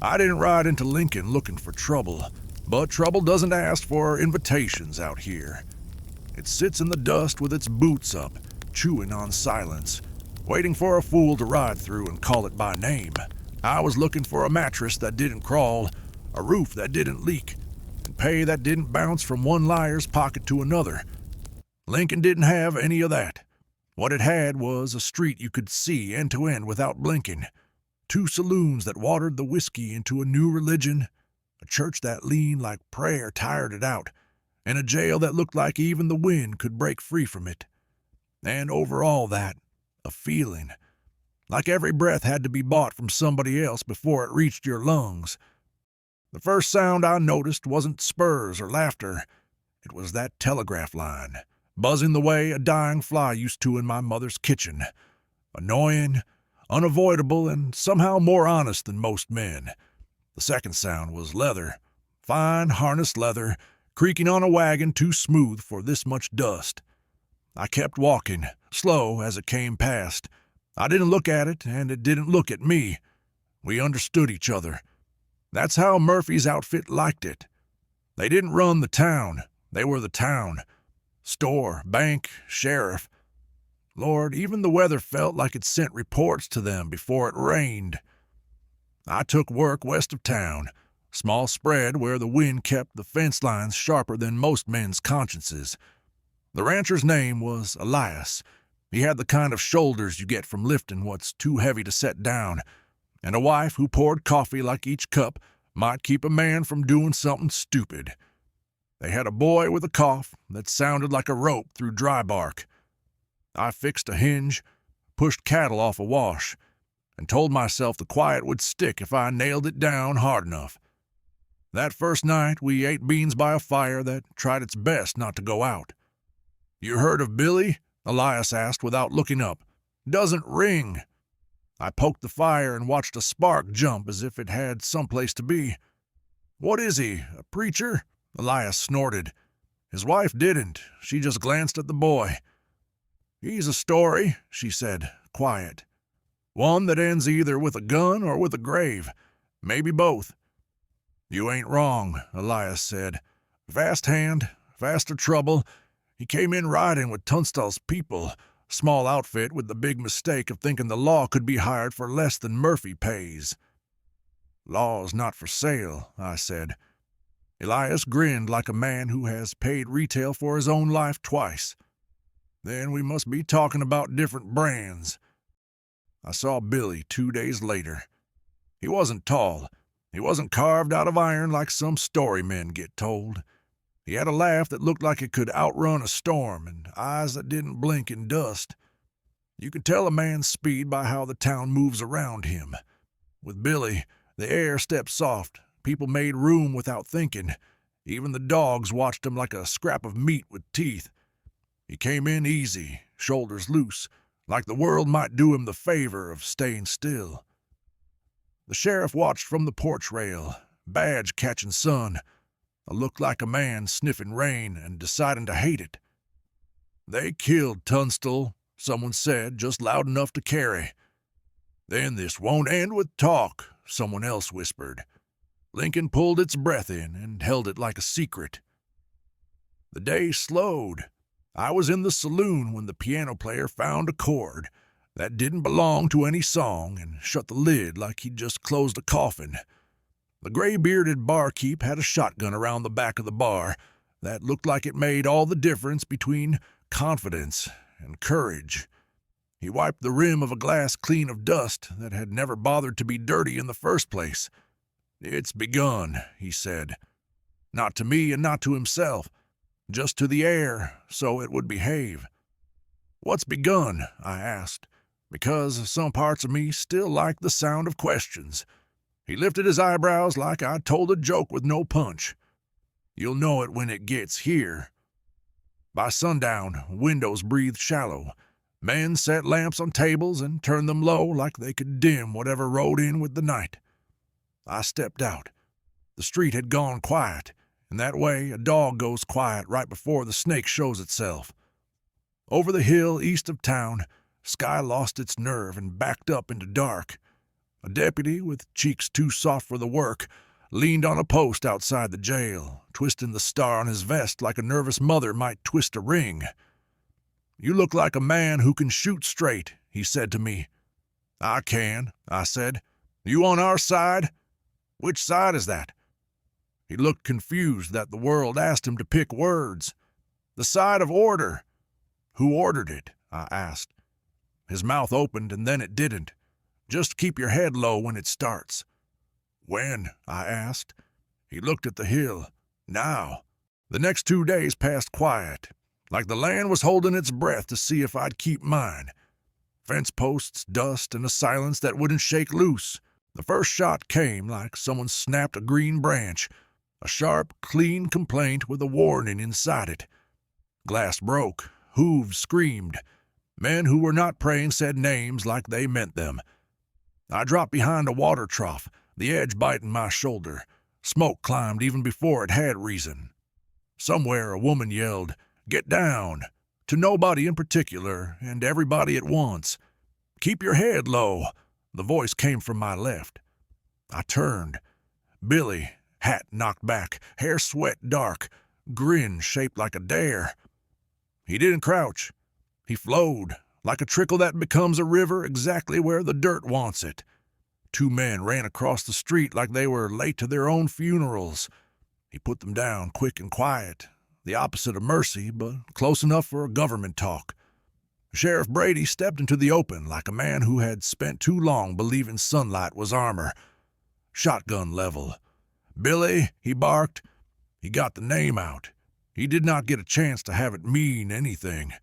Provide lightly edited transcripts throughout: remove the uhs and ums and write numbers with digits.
I didn't ride into Lincoln looking for trouble, but trouble doesn't ask for invitations out here. It sits in the dust with its boots up, chewing on silence, waiting for a fool to ride through and call it by name. I was looking for a mattress that didn't crawl, a roof that didn't leak, and pay that didn't bounce from one liar's pocket to another. Lincoln didn't have any of that. What it had was a street you could see end to end without blinking, 2 saloons that watered the whiskey into a new religion, a church that leaned like prayer tired it out, and a jail that looked like even the wind could break free from it. And over all that, a feeling, like every breath had to be bought from somebody else before it reached your lungs. The first sound I noticed wasn't spurs or laughter. It was that telegraph line, buzzing the way a dying fly used to in my mother's kitchen. Annoying, unavoidable, and somehow more honest than most men. The second sound was leather, fine harnessed leather, creaking on a wagon too smooth for this much dust. I kept walking, slow as it came past. I didn't look at it, and it didn't look at me. We understood each other. That's how Murphy's outfit liked it. They didn't run the town. They were the town. Store, bank, sheriff. Lord, even the weather felt like it sent reports to them before it rained. I took work west of town, small spread where the wind kept the fence lines sharper than most men's consciences. The rancher's name was Elias. He had the kind of shoulders you get from lifting what's too heavy to set down, and a wife who poured coffee like each cup might keep a man from doing something stupid. They had a boy with a cough that sounded like a rope through dry bark. I fixed a hinge, pushed cattle off a wash, and told myself the quiet would stick if I nailed it down hard enough. That first night we ate beans by a fire that tried its best not to go out. "You heard of Billy?" Elias asked without looking up. "Doesn't ring." I poked the fire and watched a spark jump as if it had someplace to be. "What is he, a preacher?" Elias snorted. His wife didn't. She just glanced at the boy. "He's a story," she said, quiet. "One that ends either with a gun or with a grave. Maybe both." "You ain't wrong," Elias said. "Fast hand, faster trouble. He came in riding with Tunstall's people, small outfit with the big mistake of thinking the law could be hired for less than Murphy pays." "Law's not for sale," I said. Elias grinned like a man who has paid retail for his own life twice. "Then we must be talking about different brands." I saw Billy 2 days later. He wasn't tall. He wasn't carved out of iron like some story men get told. He had a laugh that looked like it could outrun a storm and eyes that didn't blink in dust. You could tell a man's speed by how the town moves around him. With Billy, the air stepped soft. People made room without thinking. Even the dogs watched him like a scrap of meat with teeth. He came in easy, shoulders loose, like the world might do him the favor of staying still. The sheriff watched from the porch rail, badge catching sun, a look like a man sniffing rain and deciding to hate it. "They killed Tunstall," someone said, just loud enough to carry. "Then this won't end with talk," someone else whispered. Lincoln pulled its breath in and held it like a secret. The day slowed. I was in the saloon when the piano player found a chord that didn't belong to any song and shut the lid like he'd just closed a coffin. The gray-bearded barkeep had a shotgun around the back of the bar that looked like it made all the difference between confidence and courage. He wiped the rim of a glass clean of dust that had never bothered to be dirty in the first place. "It's begun," he said. Not to me and not to himself, just to the air, so it would behave. "What's begun?" I asked, because some parts of me still liked the sound of questions. He lifted his eyebrows like I told a joke with no punch. "You'll know it when it gets here." By sundown, windows breathed shallow. Men set lamps on tables and turned them low like they could dim whatever rode in with the night. I stepped out. The street had gone quiet, and that way a dog goes quiet right before the snake shows itself. Over the hill east of town, sky lost its nerve and backed up into dark. A deputy with cheeks too soft for the work leaned on a post outside the jail, twisting the star on his vest like a nervous mother might twist a ring. "You look like a man who can shoot straight," he said to me. "I can," I said. "You on our side?" "Which side is that?" He looked confused that the world asked him to pick words. "The side of order." "Who ordered it?" I asked. His mouth opened and then it didn't. "Just keep your head low when it starts." "When?" I asked. He looked at the hill. "Now." The next 2 days passed quiet, like the land was holding its breath to see if I'd keep mine. Fence posts, dust, and a silence that wouldn't shake loose. The first shot came like someone snapped a green branch, a sharp, clean complaint with a warning inside it. Glass broke, hooves screamed. Men who were not praying said names like they meant them. I dropped behind a water trough, the edge biting my shoulder. Smoke climbed even before it had reason. Somewhere a woman yelled, "Get down!" to nobody in particular and everybody at once. "Keep your head low," the voice came from my left. I turned. Billy, hat knocked back, hair sweat dark, grin shaped like a dare. He didn't crouch. He flowed, like a trickle that becomes a river exactly where the dirt wants it. 2 men ran across the street like they were late to their own funerals. He put them down quick and quiet, the opposite of mercy, but close enough for a government talk. Sheriff Brady stepped into the open like a man who had spent too long believing sunlight was armor. Shotgun level. "Billy," he barked. He got the name out. He did not get a chance to have it mean anything.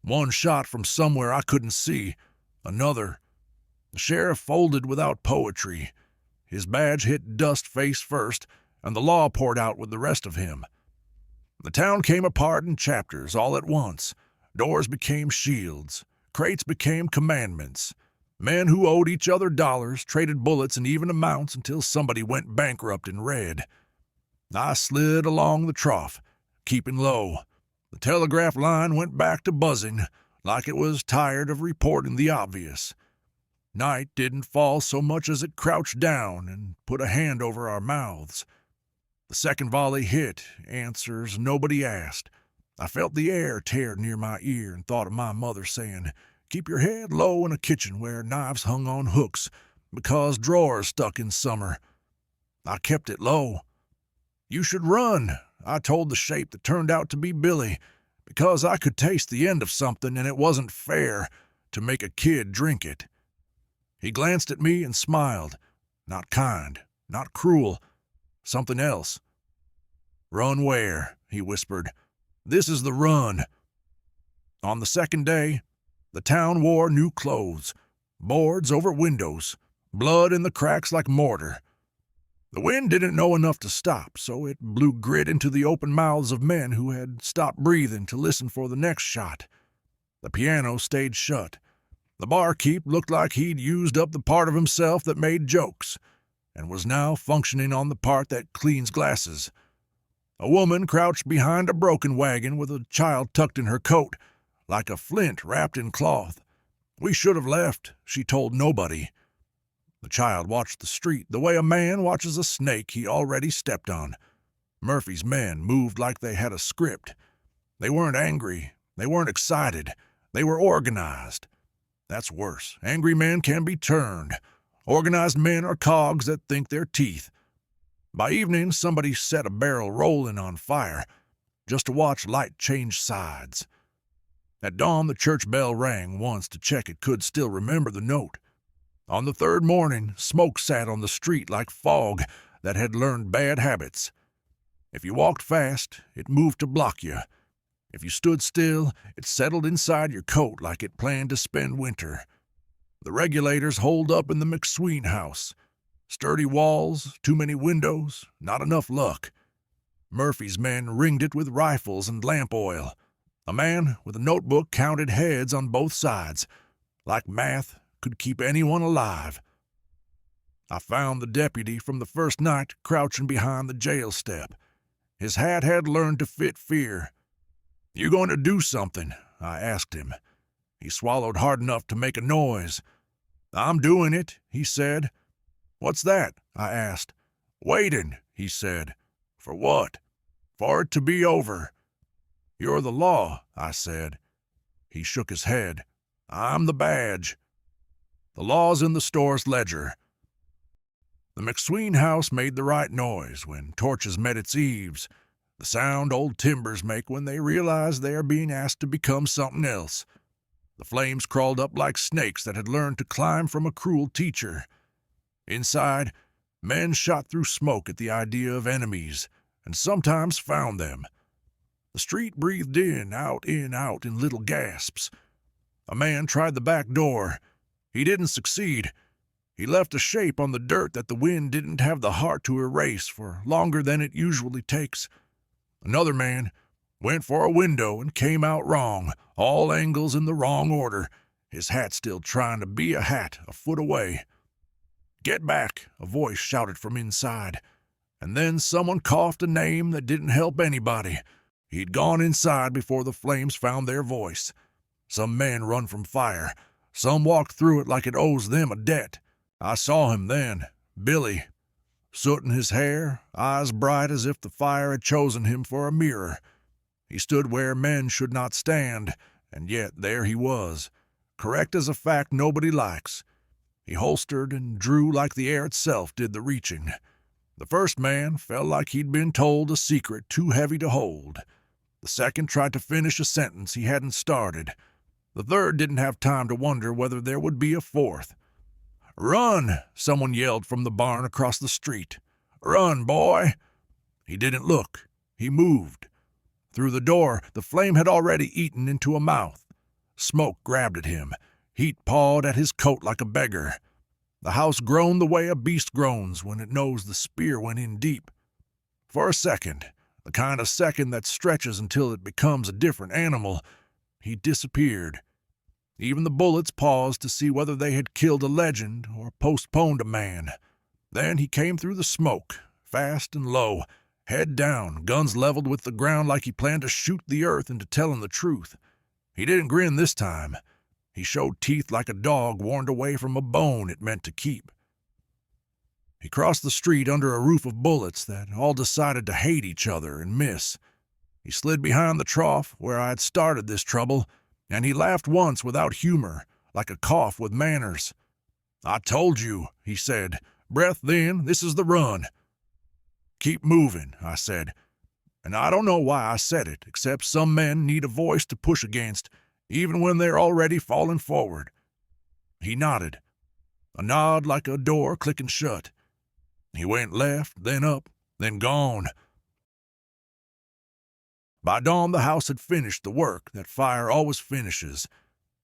One shot from somewhere I couldn't see. Another. The sheriff folded without poetry. His badge hit dust face first, and the law poured out with the rest of him. The town came apart in chapters all at once. Doors became shields. Crates became commandments. Men who owed each other dollars traded bullets in even amounts until somebody went bankrupt in red. I slid along the trough, keeping low. The telegraph line went back to buzzing, like it was tired of reporting the obvious. Night didn't fall so much as it crouched down and put a hand over our mouths. The second volley hit, answers nobody asked. I felt the air tear near my ear and thought of my mother saying, "Keep your head low in a kitchen where knives hung on hooks, because drawers stuck in summer." I kept it low. "You should run," I told the shape that turned out to be Billy, because I could taste the end of something and it wasn't fair to make a kid drink it. He glanced at me and smiled. Not kind, not cruel, something else. "Run where?" he whispered. "This is the run." On the second day, the town wore new clothes, boards over windows, blood in the cracks like mortar. The wind didn't know enough to stop, so it blew grit into the open mouths of men who had stopped breathing to listen for the next shot. The piano stayed shut. The barkeep looked like he'd used up the part of himself that made jokes, and was now functioning on the part that cleans glasses. A woman crouched behind a broken wagon with a child tucked in her coat, like a flint wrapped in cloth. We should have left, she told nobody. The child watched the street the way a man watches a snake he already stepped on. Murphy's men moved like they had a script. They weren't angry. They weren't excited. They were organized. That's worse. Angry men can be turned. Organized men are cogs that think they're teeth. By evening, somebody set a barrel rolling on fire, just to watch light change sides. At dawn, the church bell rang once to check it could still remember the note. On the third morning, smoke sat on the street like fog that had learned bad habits. If you walked fast, it moved to block you. If you stood still, it settled inside your coat like it planned to spend winter. The regulators holed up in the McSween house. Sturdy walls, too many windows, not enough luck. Murphy's men ringed it with rifles and lamp oil. A man with a notebook counted heads on both sides. Like math could keep anyone alive. I found the deputy from the first night crouching behind the jail step. His hat had learned to fit fear. "You going to do something?" I asked him. He swallowed hard enough to make a noise. "I'm doing it," he said. "What's that?" I asked. "Waiting," he said. "For what?" "For it to be over." "You're the law," I said. He shook his head. "I'm the badge." The law's in the store's ledger. The McSween house made the right noise when torches met its eaves, the sound old timbers make when they realize they are being asked to become something else. The flames crawled up like snakes that had learned to climb from a cruel teacher. Inside, men shot through smoke at the idea of enemies, and sometimes found them. The street breathed in, out in little gasps. A man tried the back door. He didn't succeed. He left a shape on the dirt that the wind didn't have the heart to erase for longer than it usually takes. Another man went for a window and came out wrong, all angles in the wrong order, his hat still trying to be a hat a foot away. "Get back," a voice shouted from inside, and then someone coughed a name that didn't help anybody. He'd gone inside before the flames found their voice. Some men run from fire. Some walked through it like it owes them a debt. I saw him then, Billy. Soot in his hair, eyes bright as if the fire had chosen him for a mirror. He stood where men should not stand, and yet there he was, correct as a fact nobody likes. He holstered and drew like the air itself did the reaching. The first man felt like he'd been told a secret too heavy to hold. The second tried to finish a sentence he hadn't started. The third didn't have time to wonder whether there would be a fourth. "Run!" someone yelled from the barn across the street. "Run, boy!" He didn't look. He moved. Through the door, the flame had already eaten into a mouth. Smoke grabbed at him. Heat pawed at his coat like a beggar. The house groaned the way a beast groans when it knows the spear went in deep. For a second, the kind of second that stretches until it becomes a different animal, he disappeared. Even the bullets paused to see whether they had killed a legend or postponed a man. Then he came through the smoke, fast and low, head down, guns leveled with the ground like he planned to shoot the earth into telling the truth. He didn't grin this time. He showed teeth like a dog warned away from a bone it meant to keep. He crossed the street under a roof of bullets that all decided to hate each other and miss. He slid behind the trough where I had started this trouble, and he laughed once without humor, like a cough with manners. "I told you," he said. "Breath then, this is the run." "Keep moving," I said. And I don't know why I said it, except some men need a voice to push against, even when they're already falling forward. He nodded. A nod like a door clicking shut. He went left, then up, then gone. By dawn, the house had finished the work that fire always finishes.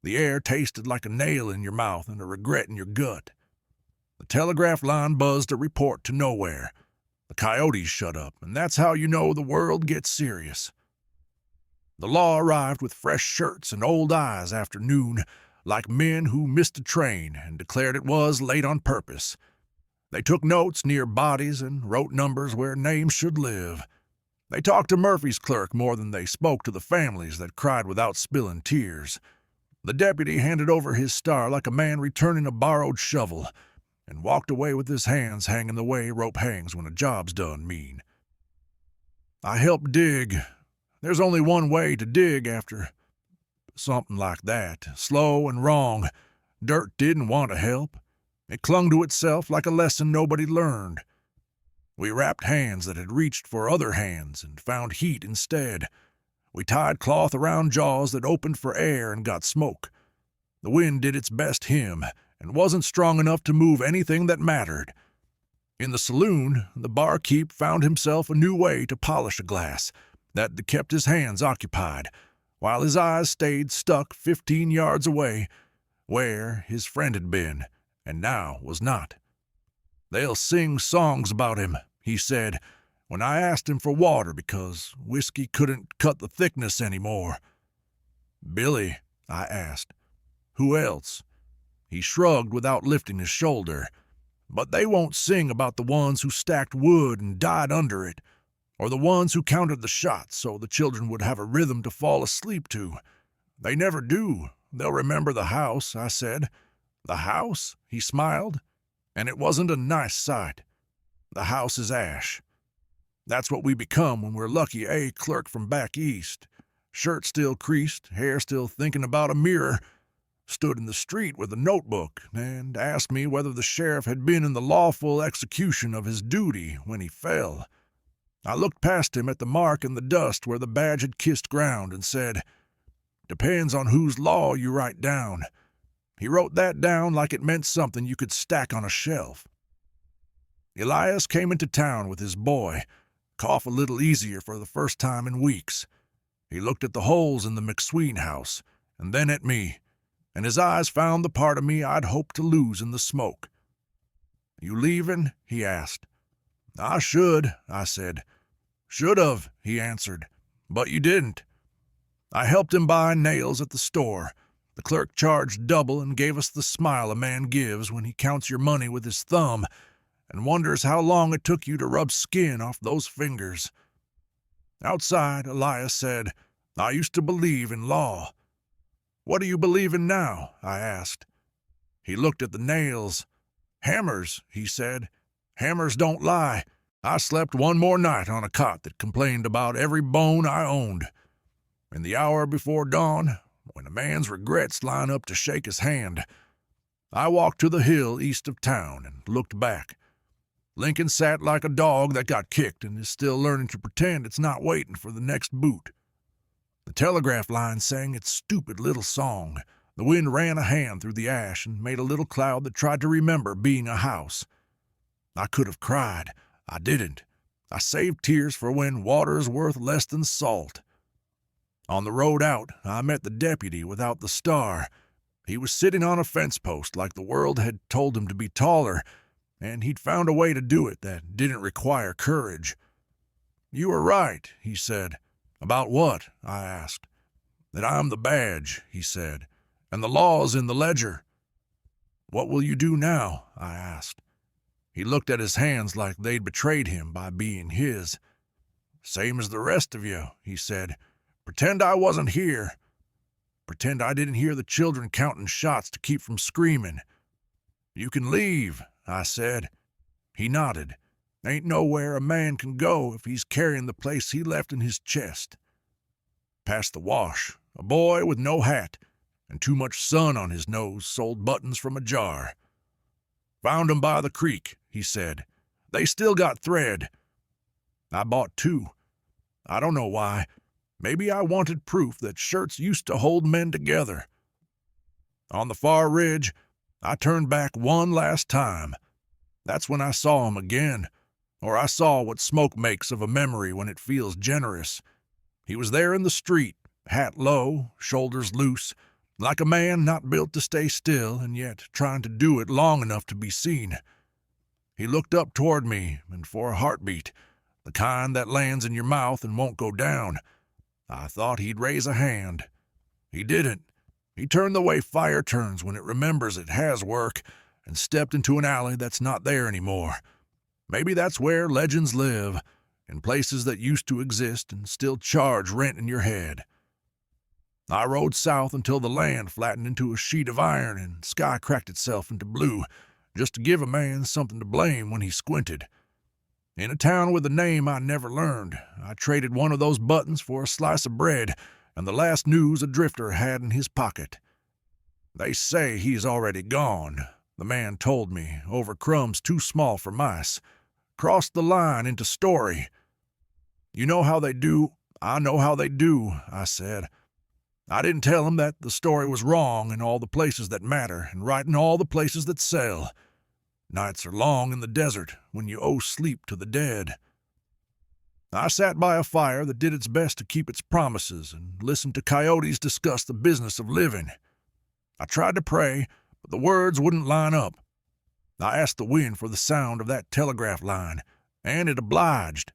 The air tasted like a nail in your mouth and a regret in your gut. The telegraph line buzzed a report to nowhere. The coyotes shut up, and that's how you know the world gets serious. The law arrived with fresh shirts and old eyes after noon, like men who missed a train and declared it was late on purpose. They took notes near bodies and wrote numbers where names should live. They talked to Murphy's clerk more than they spoke to the families that cried without spilling tears. The deputy handed over his star like a man returning a borrowed shovel, and walked away with his hands hanging the way rope hangs when a job's done mean. I helped dig. There's only one way to dig after something like that, slow and wrong. Dirt didn't want to help. It clung to itself like a lesson nobody learned. We wrapped hands that had reached for other hands and found heat instead. We tied cloth around jaws that opened for air and got smoke. The wind did its best hymn and wasn't strong enough to move anything that mattered. In the saloon, the barkeep found himself a new way to polish a glass that kept his hands occupied, while his eyes stayed stuck 15 yards away, where his friend had been and now was not. "They'll sing songs about him," he said, when I asked him for water because whiskey couldn't cut the thickness anymore. "Billy," I asked. "Who else?" He shrugged without lifting his shoulder. "But they won't sing about the ones who stacked wood and died under it, or the ones who counted the shots so the children would have a rhythm to fall asleep to. They never do. They'll remember the house," I said. The house? He smiled. And it wasn't a nice sight. The house is ash. That's what we become when we're lucky A clerk from back east. Shirt still creased, hair still thinking about a mirror. Stood in the street with a notebook and asked me whether the sheriff had been in the lawful execution of his duty when he fell. I looked past him at the mark in the dust where the badge had kissed ground and said, "Depends on whose law you write down." He wrote that down like it meant something you could stack on a shelf. Elias came into town with his boy, cough a little easier for the first time in weeks. He looked at the holes in the McSween house, and then at me, and his eyes found the part of me I'd hoped to lose in the smoke. "You leavin'?" he asked. "I should," I said. "Should've," he answered, "but you didn't." I helped him buy nails at the store. The clerk charged double and gave us the smile a man gives when he counts your money with his thumb and wonders how long it took you to rub skin off those fingers. Outside, Elias said, "I used to believe in law." "What do you believe in now?" I asked. He looked at the nails. "Hammers," he said. "Hammers don't lie. I slept one more night on a cot that complained about every bone I owned. In the hour before dawn, when a man's regrets line up to shake his hand, I walked to the hill east of town and looked back. Lincoln sat like a dog that got kicked and is still learning to pretend it's not waiting for the next boot. The telegraph line sang its stupid little song. The wind ran a hand through the ash and made a little cloud that tried to remember being a house. I could have cried. I didn't. I saved tears for when water's worth less than salt. On the road out, I met the deputy without the star. He was sitting on a fence post like the world had told him to be taller, and he'd found a way to do it that didn't require courage. "You were right," he said. "About what?" I asked. "That I'm the badge," he said, "and the law's in the ledger." "What will you do now?" I asked. He looked at his hands like they'd betrayed him by being his. "Same as the rest of you," he said. "Pretend I wasn't here. Pretend I didn't hear the children counting shots to keep from screaming." "You can leave," I said. He nodded. "Ain't nowhere a man can go if he's carrying the place he left in his chest." Past the wash, a boy with no hat and too much sun on his nose sold buttons from a jar. "Found 'em by the creek," he said. "They still got thread." I bought 2. I don't know why. Maybe I wanted proof that shirts used to hold men together. On the far ridge, I turned back one last time. That's when I saw him again, or I saw what smoke makes of a memory when it feels generous. He was there in the street, hat low, shoulders loose, like a man not built to stay still and yet trying to do it long enough to be seen. He looked up toward me, and for a heartbeat, the kind that lands in your mouth and won't go down, I thought he'd raise a hand. He didn't. He turned the way fire turns when it remembers it has work and stepped into an alley that's not there anymore. Maybe that's where legends live, in places that used to exist and still charge rent in your head. I rode south until the land flattened into a sheet of iron and sky cracked itself into blue, just to give a man something to blame when he squinted. In a town with a name I never learned, I traded one of those buttons for a slice of bread and the last news a drifter had in his pocket. "They say he's already gone," the man told me, over crumbs too small for mice. "Crossed the line into Story." "You know how they do." "I know how they do," I said. I didn't tell him that the story was wrong in all the places that matter and right in all the places that sell. Nights are long in the desert when you owe sleep to the dead. I sat by a fire that did its best to keep its promises and listened to coyotes discuss the business of living. I tried to pray, but the words wouldn't line up. I asked the wind for the sound of that telegraph line, and it obliged.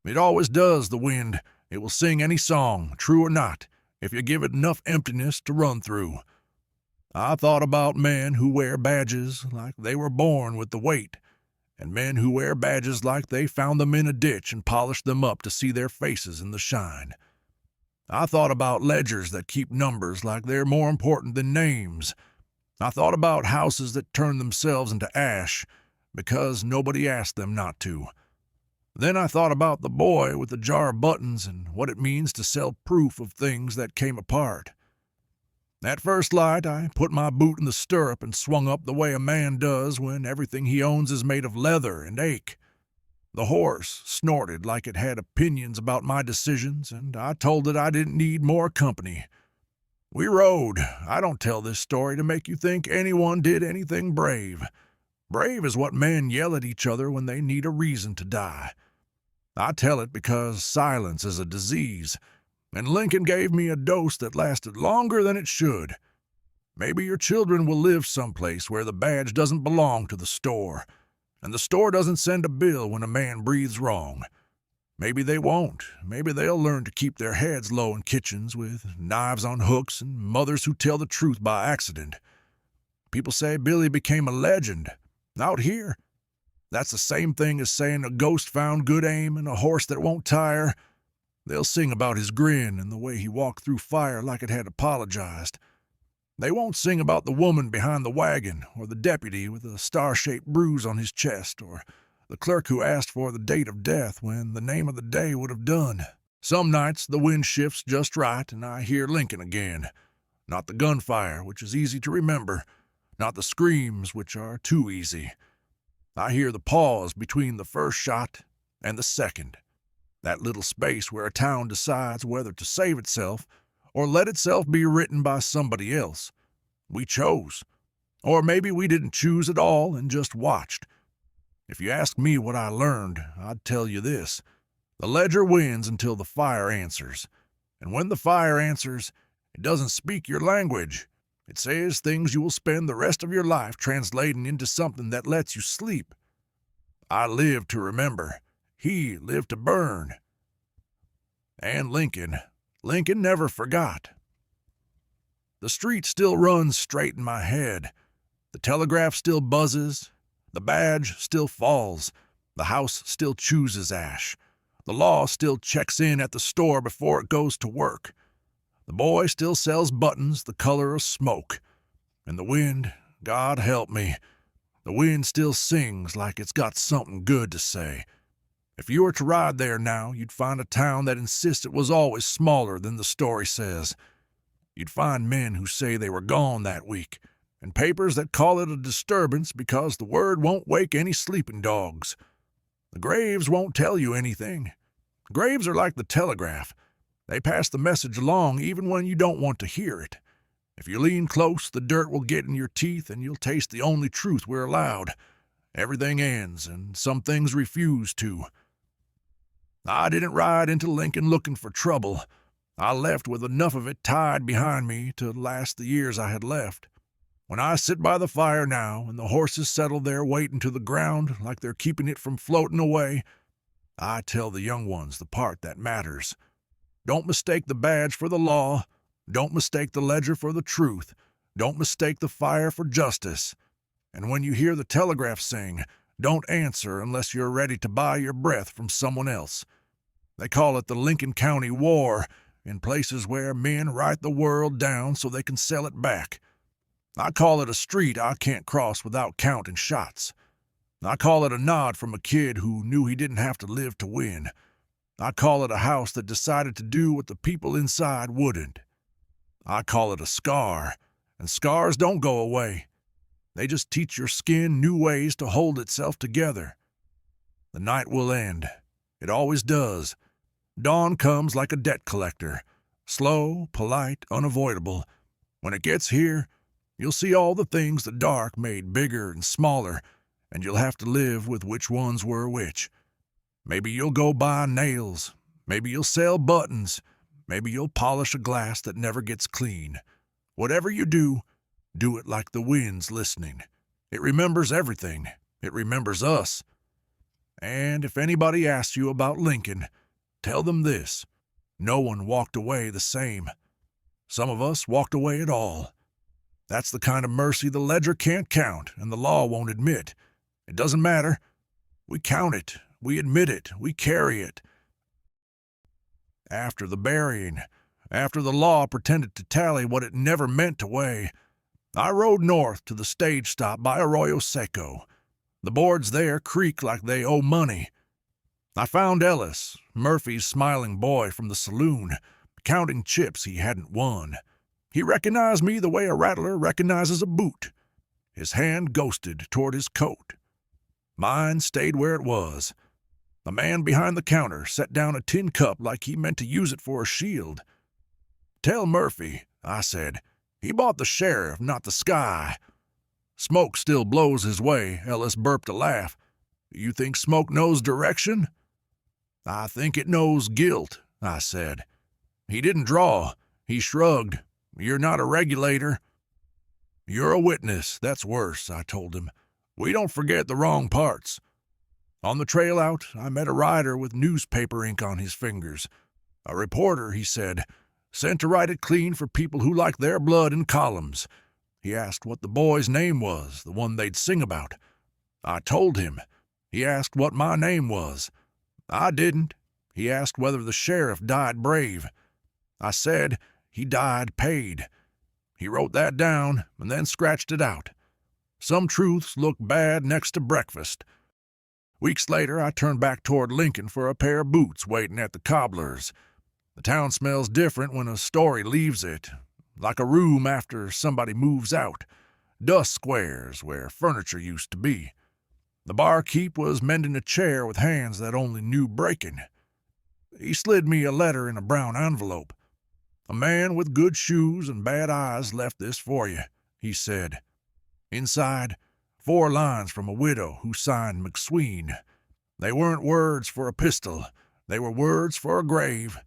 It always does, the wind. It will sing any song, true or not, if you give it enough emptiness to run through. I thought about men who wear badges like they were born with the weight, and men who wear badges like they found them in a ditch and polished them up to see their faces in the shine. I thought about ledgers that keep numbers like they're more important than names, I thought about houses that turned themselves into ash because nobody asked them not to. Then I thought about the boy with the jar of buttons and what it means to sell proof of things that came apart. At first light, I put my boot in the stirrup and swung up the way a man does when everything he owns is made of leather and ache. The horse snorted like it had opinions about my decisions, and I told it I didn't need more company. We rode. I don't tell this story to make you think anyone did anything brave. Brave is what men yell at each other when they need a reason to die. I tell it because silence is a disease, and Lincoln gave me a dose that lasted longer than it should. Maybe your children will live someplace where the badge doesn't belong to the store, and the store doesn't send a bill when a man breathes wrong. Maybe they won't. Maybe they'll learn to keep their heads low in kitchens with knives on hooks and mothers who tell the truth by accident. People say Billy became a legend. Out here, that's the same thing as saying a ghost found good aim and a horse that won't tire. They'll sing about his grin and the way he walked through fire like it had apologized. They won't sing about the woman behind the wagon, or the deputy with a star-shaped bruise on his chest, or the clerk who asked for the date of death when the name of the day would have done. Some nights the wind shifts just right and I hear Lincoln again. Not the gunfire, which is easy to remember. Not the screams, which are too easy. I hear the pause between the first shot and the second. That little space where a town decides whether to save itself or let itself be written by somebody else. We chose. Or maybe we didn't choose at all and just watched. If you ask me what I learned, I'd tell you this. The ledger wins until the fire answers. And when the fire answers, it doesn't speak your language. It says things you will spend the rest of your life translating into something that lets you sleep. I lived to remember. He lived to burn. And Lincoln never forgot. The street still runs straight in my head. The telegraph still buzzes. The badge still falls. The house still chooses ash. The law still checks in at the store before it goes to work. The boy still sells buttons the color of smoke. And the wind, God help me, the wind still sings like it's got something good to say. If you were to ride there now, you'd find a town that insists it was always smaller than the story says. You'd find men who say they were gone that week, and papers that call it a disturbance because the word won't wake any sleeping dogs. The graves won't tell you anything. Graves are like the telegraph. They pass the message along even when you don't want to hear it. If you lean close, the dirt will get in your teeth and you'll taste the only truth we're allowed. Everything ends, and some things refuse to. I didn't ride into Lincoln looking for trouble. I left with enough of it tied behind me to last the years I had left. When I sit by the fire now and the horses settle there waiting to the ground like they're keeping it from floating away, I tell the young ones the part that matters. Don't mistake the badge for the law. Don't mistake the ledger for the truth. Don't mistake the fire for justice. And when you hear the telegraph sing, don't answer unless you're ready to buy your breath from someone else. They call it the Lincoln County War in places where men write the world down so they can sell it back. I call it a street I can't cross without counting shots. I call it a nod from a kid who knew he didn't have to live to win. I call it a house that decided to do what the people inside wouldn't. I call it a scar, and scars don't go away. They just teach your skin new ways to hold itself together. The night will end. It always does. Dawn comes like a debt collector. Slow, polite, unavoidable. When it gets here, you'll see all the things the dark made bigger and smaller, and you'll have to live with which ones were which. Maybe you'll go buy nails. Maybe you'll sell buttons. Maybe you'll polish a glass that never gets clean. Whatever you do, do it like the wind's listening. It remembers everything. It remembers us. And if anybody asks you about Lincoln, tell them this. No one walked away the same. Some of us walked away at all. That's the kind of mercy the ledger can't count and the law won't admit. It doesn't matter. We count it. We admit it. We carry it. After the burying, after the law pretended to tally what it never meant to weigh, I rode north to the stage stop by Arroyo Seco. The boards there creak like they owe money. I found Ellis, Murphy's smiling boy from the saloon, counting chips he hadn't won. He recognized me the way a rattler recognizes a boot. His hand ghosted toward his coat. Mine stayed where it was. The man behind the counter set down a tin cup like he meant to use it for a shield. "Tell Murphy," I said. "He bought the sheriff, not the sky." "Smoke still blows his way," Ellis burped a laugh. "You think smoke knows direction?" "I think it knows guilt," I said. He didn't draw. He shrugged. "You're not a regulator." "You're a witness. That's worse," I told him. "We don't forget the wrong parts." On the trail out, I met a rider with newspaper ink on his fingers. A reporter, he said, sent to write it clean for people who like their blood in columns. He asked what the boy's name was, the one they'd sing about. I told him. He asked what my name was. I didn't. He asked whether the sheriff died brave. I said he died paid. He wrote that down and then scratched it out. Some truths look bad next to breakfast. Weeks later, I turned back toward Lincoln for a pair of boots waiting at the cobbler's. The town smells different when a story leaves it, like a room after somebody moves out, dust squares where furniture used to be. The barkeep was mending a chair with hands that only knew breaking. He slid me a letter in a brown envelope. "A man with good shoes and bad eyes left this for you," he said. Inside, 4 lines from a widow who signed McSween. They weren't words for a pistol. They were words for a grave.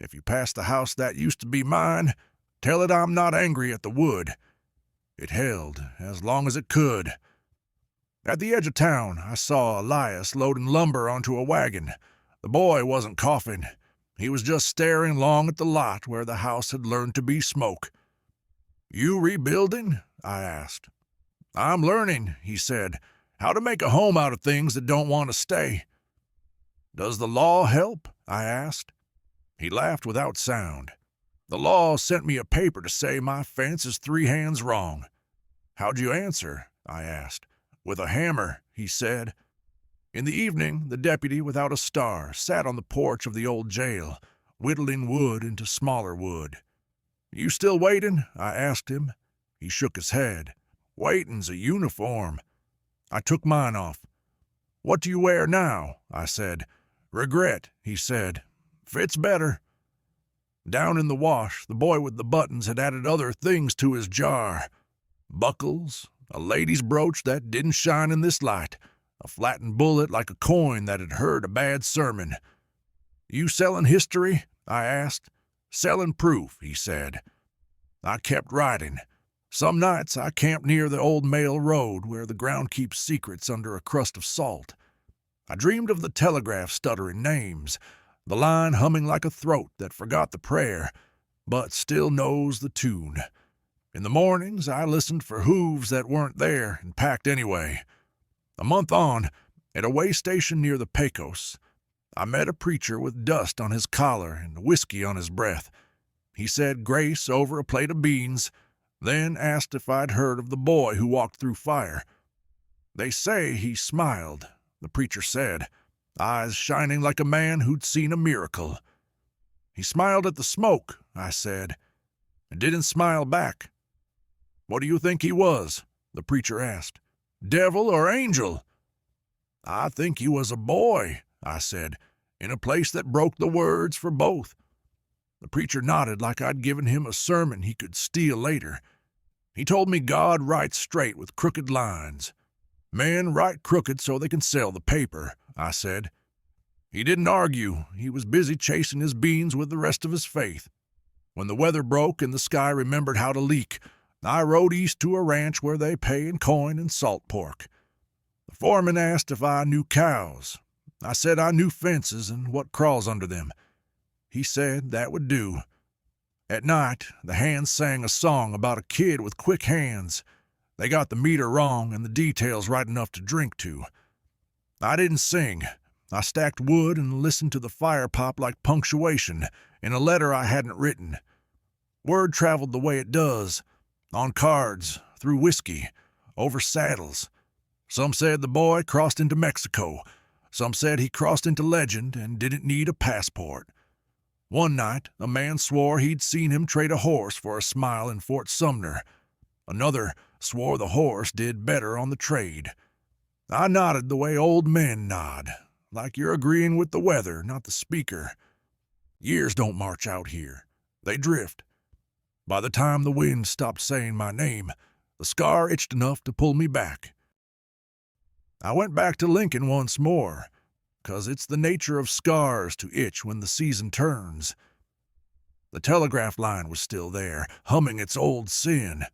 "If you pass the house that used to be mine, tell it I'm not angry at the wood." It held as long as it could. At the edge of town, I saw Elias loading lumber onto a wagon. The boy wasn't coughing. He was just staring long at the lot where the house had learned to be smoke. "You rebuilding?" I asked. "I'm learning," he said, "how to make a home out of things that don't want to stay." "Does the law help?" I asked. He laughed without sound. "The law sent me a paper to say my fence is 3 hands wrong." "How'd you answer?" I asked. "With a hammer," he said. In the evening, the deputy without a star sat on the porch of the old jail, whittling wood into smaller wood. "You still waiting?" I asked him. He shook his head. "Waiting's a uniform." I took mine off. "What do you wear now?" I said. "Regret," he said. "Fits better." Down in the wash, the boy with the buttons had added other things to his jar. Buckles, a lady's brooch that didn't shine in this light, a flattened bullet like a coin that had heard a bad sermon. "You selling history?" I asked. "Selling proof," he said. I kept writing. Some nights I camped near the old mail road where the ground keeps secrets under a crust of salt. I dreamed of the telegraph stuttering names, the line humming like a throat that forgot the prayer, but still knows the tune. In the mornings, I listened for hooves that weren't there and packed anyway. A month on, at a way station near the Pecos, I met a preacher with dust on his collar and whiskey on his breath. He said grace over a plate of beans, then asked if I'd heard of the boy who walked through fire. They say he smiled, the preacher said, eyes shining like a man who'd seen a miracle. "He smiled at the smoke," I said, and didn't smile back. "What do you think he was?" the preacher asked. "Devil or angel?" "I think he was a boy," I said, "in a place that broke the words for both." The preacher nodded like I'd given him a sermon he could steal later. He told me God writes straight with crooked lines. "Men write crooked so they can sell the paper," I said. He didn't argue. He was busy chasing his beans with the rest of his faith. When the weather broke and the sky remembered how to leak, I rode east to a ranch where they pay in coin and salt pork. The foreman asked if I knew cows. I said I knew fences and what crawls under them. He said that would do. At night, the hands sang a song about a kid with quick hands. They got the meter wrong and the details right enough to drink to. I didn't sing. I stacked wood and listened to the fire pop like punctuation in a letter I hadn't written. Word traveled the way it does. On cards, through whiskey, over saddles. Some said the boy crossed into Mexico. Some said he crossed into legend and didn't need a passport. One night, a man swore he'd seen him trade a horse for a smile in Fort Sumner. Another swore the horse did better on the trade. I nodded the way old men nod, like you're agreeing with the weather, not the speaker. Years don't march out here. They drift. By the time the wind stopped saying my name, the scar itched enough to pull me back. I went back to Lincoln once more, 'cause it's the nature of scars to itch when the season turns. The telegraph line was still there, humming its old sin.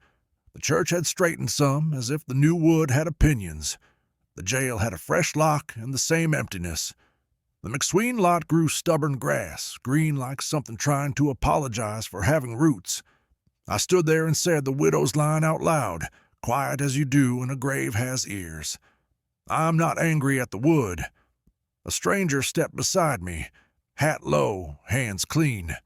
The church had straightened some, as if the new wood had opinions. The jail had a fresh lock and the same emptiness. The McSween lot grew stubborn grass, green like something trying to apologize for having roots. I stood there and said the widow's line out loud, quiet as you do when a grave has ears. I'm not angry at the wood. A stranger stepped beside me, hat low, hands clean.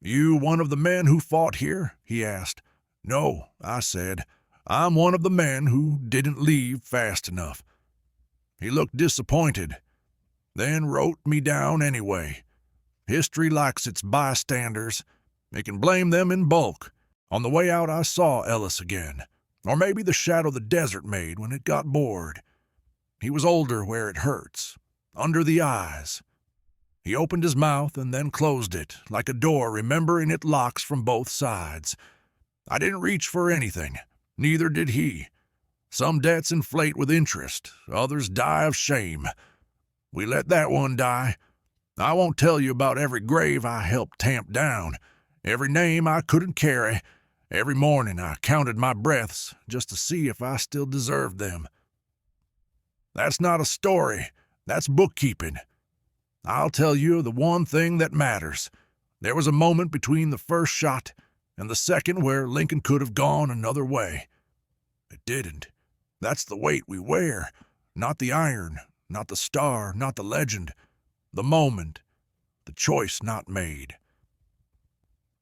You one of the men who fought here? He asked. No, I said. I'm one of the men who didn't leave fast enough. He looked disappointed, then wrote me down anyway. History likes its bystanders. It can blame them in bulk. On the way out I saw Ellis again, or maybe the shadow the desert made when it got bored. He was older where it hurts, under the eyes. He opened his mouth and then closed it, like a door remembering it locks from both sides. I didn't reach for anything, neither did he. Some debts inflate with interest, others die of shame. We let that one die. I won't tell you about every grave I helped tamp down, every name I couldn't carry. Every morning I counted my breaths just to see if I still deserved them. That's not a story, that's bookkeeping. I'll tell you the one thing that matters. There was a moment between the first shot and the second where Lincoln could have gone another way. It didn't. That's the weight we wear, not the iron, not the star, not the legend. The moment, the choice not made.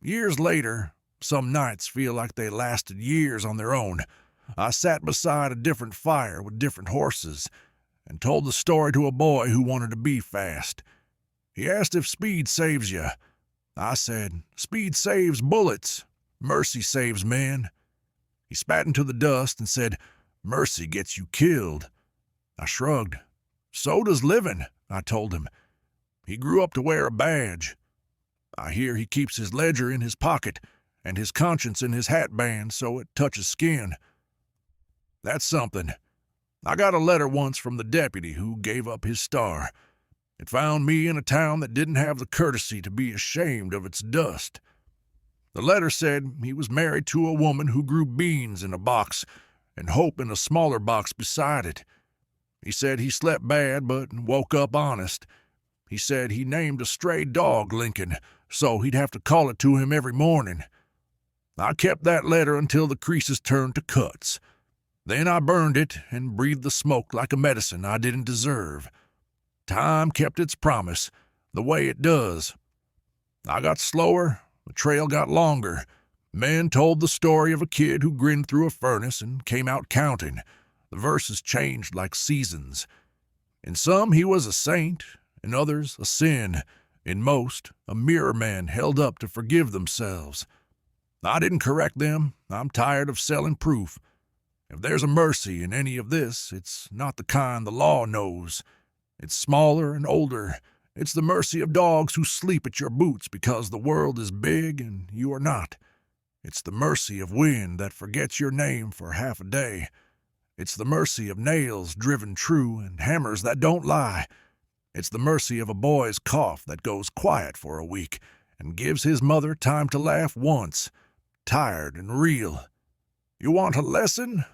Years later, some nights feel like they lasted years on their own. I sat beside a different fire with different horses and told the story to a boy who wanted to be fast. He asked if speed saves you. I said, speed saves bullets. Mercy saves men. He spat into the dust and said, mercy gets you killed. I shrugged. So does living, I told him. He grew up to wear a badge. I hear he keeps his ledger in his pocket and his conscience in his hat band so it touches skin. That's something. I got a letter once from the deputy who gave up his star. It found me in a town that didn't have the courtesy to be ashamed of its dust. The letter said he was married to a woman who grew beans in a box and hope in a smaller box beside it. He said he slept bad but woke up honest. He said he named a stray dog Lincoln, so he'd have to call it to him every morning. I kept that letter until the creases turned to cuts. Then I burned it and breathed the smoke like a medicine I didn't deserve. Time kept its promise, the way it does. I got slower, the trail got longer. Men told the story of a kid who grinned through a furnace and came out counting. The verses changed like seasons. In some he was a saint, in others a sin, in most a mirror man held up to forgive themselves. I didn't correct them. I'm tired of selling proof. If there's a mercy in any of this, it's not the kind the law knows. It's smaller and older. It's the mercy of dogs who sleep at your boots because the world is big and you are not. It's the mercy of wind that forgets your name for half a day. It's the mercy of nails driven true and hammers that don't lie. It's the mercy of a boy's cough that goes quiet for a week and gives his mother time to laugh once, tired and real. You want a lesson?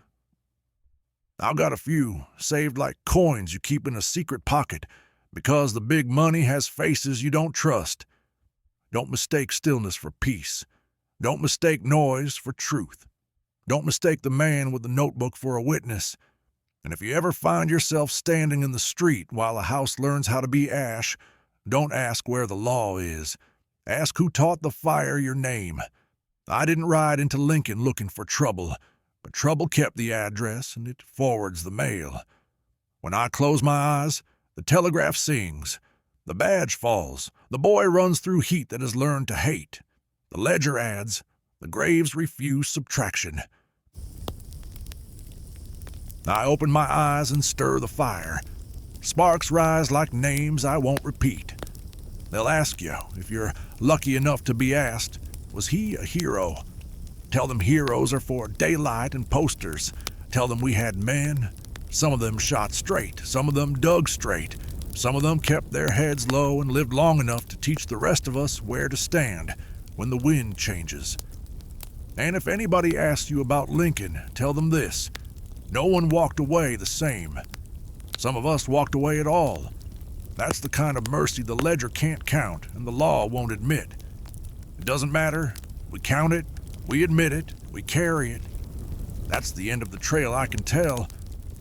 I've got a few, saved like coins you keep in a secret pocket, because the big money has faces you don't trust. Don't mistake stillness for peace. Don't mistake noise for truth. Don't mistake the man with the notebook for a witness. And if you ever find yourself standing in the street while a house learns how to be ash, don't ask where the law is. Ask who taught the fire your name. I didn't ride into Lincoln looking for trouble, but trouble kept the address and it forwards the mail. When I close my eyes, the telegraph sings. The badge falls. The boy runs through heat that has learned to hate. The ledger adds. The graves refuse subtraction. I open my eyes and stir the fire. Sparks rise like names I won't repeat. They'll ask you, if you're lucky enough to be asked, was he a hero? Tell them heroes are for daylight and posters. Tell them we had men. Some of them shot straight, some of them dug straight. Some of them kept their heads low and lived long enough to teach the rest of us where to stand when the wind changes. And if anybody asks you about Lincoln, tell them this. No one walked away the same. Some of us walked away at all. That's the kind of mercy the ledger can't count and the law won't admit. It doesn't matter. We count it, we admit it, we carry it. That's the end of the trail I can tell.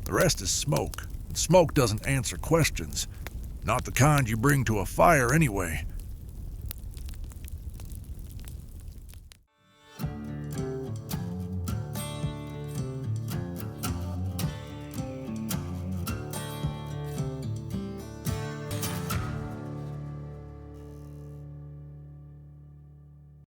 The rest is smoke, and smoke doesn't answer questions. Not the kind you bring to a fire anyway.